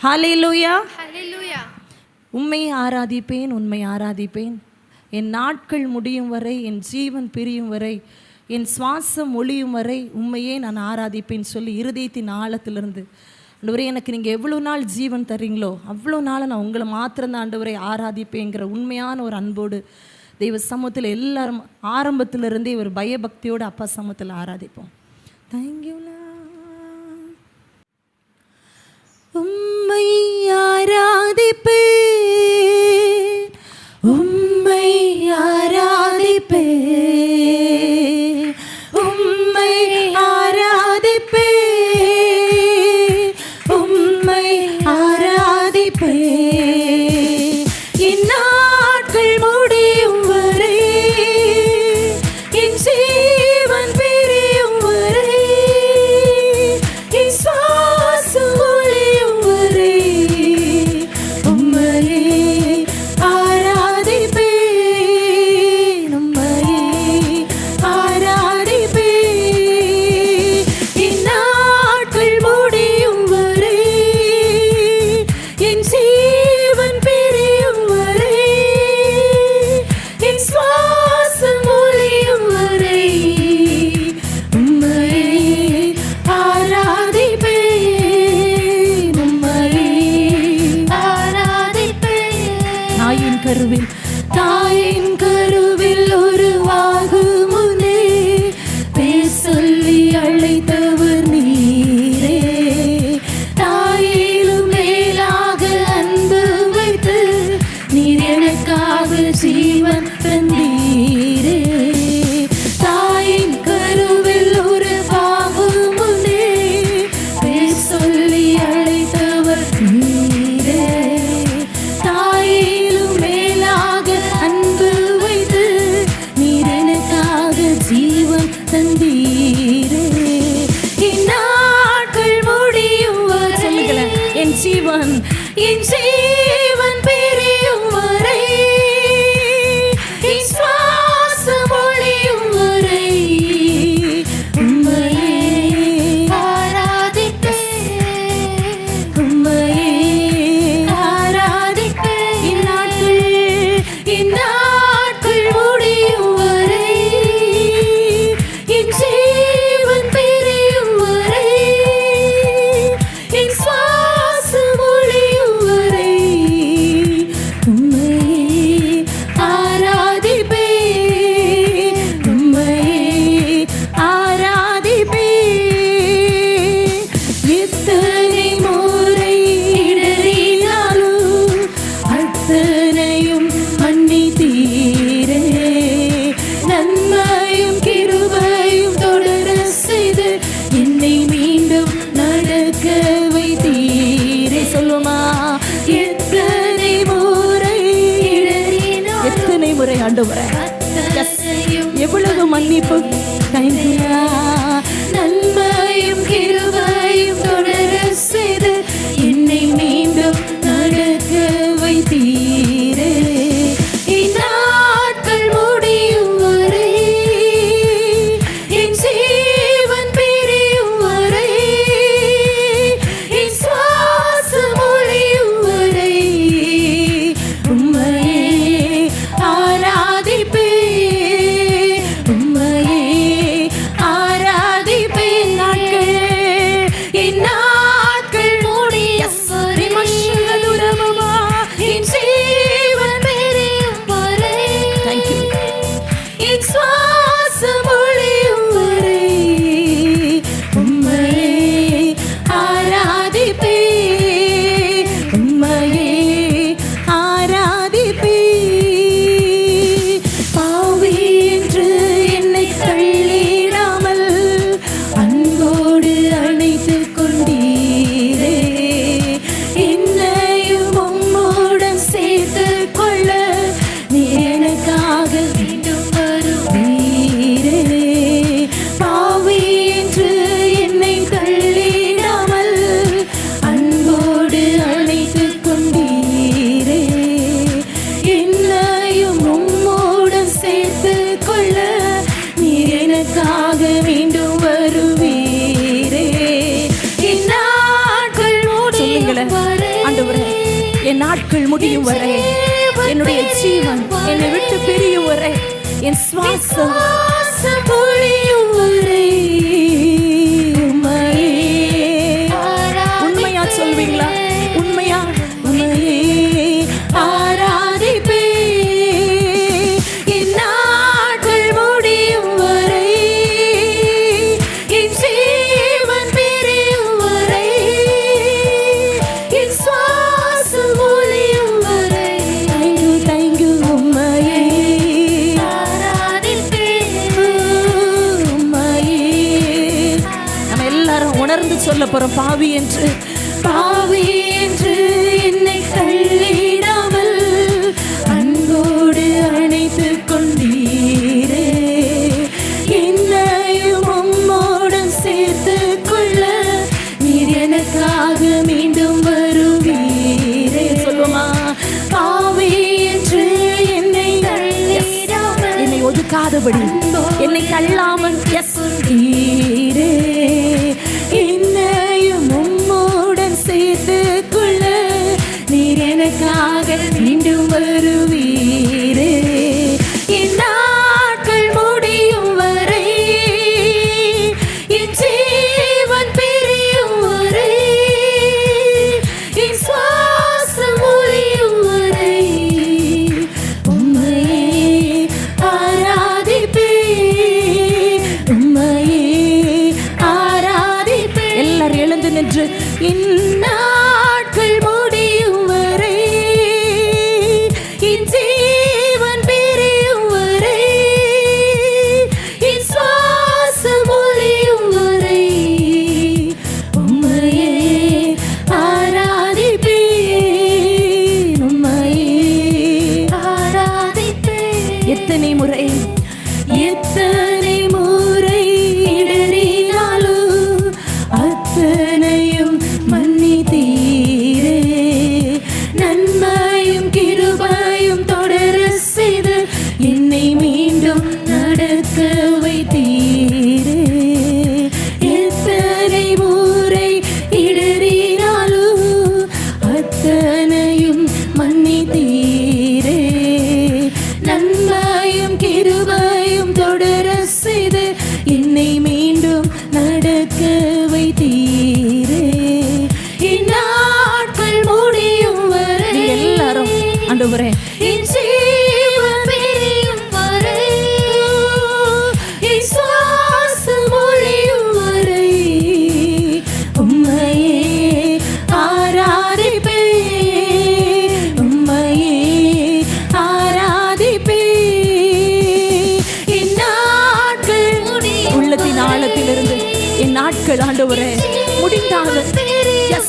ஹல்லேலூயா. உம்மை ஆராதிப்பேன், உண்மை ஆராதிப்பேன். என் நாட்கள் முடியும் வரை, என் ஜீவன் பிரியும் வரை, என் சுவாசம் ஒளியும் வரை உண்மையே நான் ஆராதிப்பேன்னு சொல்லி இருதயத்தின் ஆழத்திலிருந்து, ஆண்டவரே எனக்கு நீங்கள் எவ்வளோ நாள் ஜீவன் தர்றீங்களோ அவ்வளோ நாள் நான் உங்களை மாத்திரம்தான் ஆண்டவரை ஆராதிப்பேங்கிற உண்மையான ஒரு அன்போடு தெய்வ சமூகத்தில் எல்லாரும் ஆரம்பத்திலிருந்தே ஒரு பயபக்தியோடு அப்பா சமூகத்தில் ஆராதிப்போம். தேங்க்யூலா. உம்மை ஆராதிப்பேன், உம்மை ஆராதிப்பேன், உம்மை ஆராதிப்பேன், உம்மை ஆராதிப்பேன். என் நாட்கள் முடியும் வரை, என் ஜீவன் பிரியும் வரை, என் சுவாசம் ஒளியும் வரை உம்மையே ஆராதிப்பேன், உம்மையே ஆராதிப்பேன். என் நாட்கள் முடியும் வரை, என் ஜீவன் பிரியும் வரை, என் சுவாசம் ஒளியும் வரை உம்மையே ஆராதிப்பேன், உம்மையே ஆராதிப்பேன். தாயின் கருவில் உருவாகும் முன்னே பேர் சொல்லி அழைத்தவர் நீரே. தாயிலும் மேலாக அன்பு வைத்து நீர் எனக்காக ஜீவன் தந்தீரே. தாயின் கருவில் உருவாகும் முன்னே பேர் சொல்லி அழைத்தவர் நீரே. தாயிலும் மேலாக அன்பு வைத்து நீர் எனக்காக ஜீவன் தந்தீரே. என் நாட்கள் முடியும் வரை, என் ஜீவன் பிரியும் வரை, என் சுவாசம் ஒளியும் வரை உம்மையே ஆராதிப்பேன், உம்மையே ஆராதிப்பேன். என் நாட்கள் முடியும் வரை, என் ஜீவன் பிரியும் வரை, என் சுவாசம் ஒளியும் வரை உம்மையே ஆராதிப்பேன், உம்மையே ஆராதிப்பேன். எத்தனை முறை இடறினாலும் அத்தனையும் மன்னித்தீரே. நன்மையும் கிருபையும் தொடர செய்து என்னை மீண்டும் நடக்க வைத்தீரே. சொல்லுமா, எத்தனை முறை இடறினாலும், எத்தனை முறை ஆண்டவரே, எவ்வளவு மன்னிப்பு. தேங்க்யூ. நன்மையும் கிருபையும் தொடர செய்து என்னை மீண்டும் நடக்க வைத்தீரே. என் நாட்கள் முடியும் வரை, என் ஜீவன் பிரியும் வரை, என் சுவாசம் ஒளியும் வரை உம்மையே ஆராதிப்பேன், உம்மையே ஆராதிப்பேன். என் நாட்கள் முடியும் வரை, என் ஜீவன் பிரியும் வரை, என் சுவாசம் ஒளியும் வரை உம்மையே ஆராதிப்பேன், உம்மையே ஆராதிப்பேன். பாவி என்று என்னை தள்ளிடாமல் அன்போடு அணைத்துக் கொண்டீரே. என்னையும் உம்முடன் சேர்த்துக் கொள்ள நீர் எனக்காக மீண்டும் வருவீரே. பாவி என்று என்னை தள்ளிடாமல் அன்போடு அணைத்துக் கொண்டீரே. என்னையும் உம்முடன் சேர்த்துக் கொள்ள நீர் எனக்காக மீண்டும் வருவீரே. என் நாட்கள் முடியும் வரை, நாட்கள் முடியும் வரை, என்னுடைய ஜீவன் என்னை விட்டு பிரியும் வரை, என் சுவாசம் முடியும் வரை உண்மையா சொல்வீங்களா? உண்மையா உண்மையே ஆராதிப்பே என் நாட்கள் முடியும் வரை, என் ஜீவன் பிரியும் வரை, என் சுவாசம் முடியும் வரை. Thank you உம்மையே ஆராதிப்பே உம்மையே. நம்ம எல்லாரும் உணர்ந்து சொல்ல போறோம், பாவி என்று என்னை தள்ளிடாமல் அன்போடு அணைத்து கொண்டீரே, என்னையும் உம்மோடு சேர்த்து கொள்ள நீர் எனக்காக மீண்டும் வருவீரே. சொல்லுமா, பாவி என்று என்னை ஒதுக்காதபடி, என்னை தள்ளாமல் நீரே, என்னையும் உம்மோடன் சேர்த்து கொள்ள நீர் எனக்காக மீண்டும் வருவீரே. என் நாட்கள் முடியும் வரை, என் ஜீவன் பிரியும் வரை, என் சுவாசம் ஒழியும் வரை உம்மையே ஆராதிப்பேன், உம்மையே ஆராதிப்பேன். எல்லாரும் எழுந்து நின்று, இந்நாட்கள் முடியும் வரை, என் ஜீவன் பிரியும் வரை, என் சுவாசம் ஒழியும் வரை உம்மையே ஆராதிப்பேன், உம்மையே ஆராதிப்பேன். எத்தனை முறை இடறினாலும் அத்தனையும் மன்னித்தீரே, நன்மையும் கிருபையும் தொடர செய்து என்னை மீண்டும் நடக்க வைத்தீரே. எத்தனை முறை இடறினாலும் அத்தனையும் மன்னித்தீரே, நன்மையும் கிருபையும் தொடர செய்து என்னை மீண்டும் நடக்க வைத்தீரே. இந்நாட்கள் முடியும் வரை, எல்லாரும் ஆண்டவரே, என் ஜீவன் பிரியும் வரை, என் சுவாசம் ஒழியும் வரை உம்மையே ஆராதிப்பேன், உம்மையே ஆராதிப்பேன். என் நாட்கள் உள்ளத்தின் ஆழத்திலிருந்து, என் நாட்கள் ஆண்டவரே முடிந்தாலும், எஸ்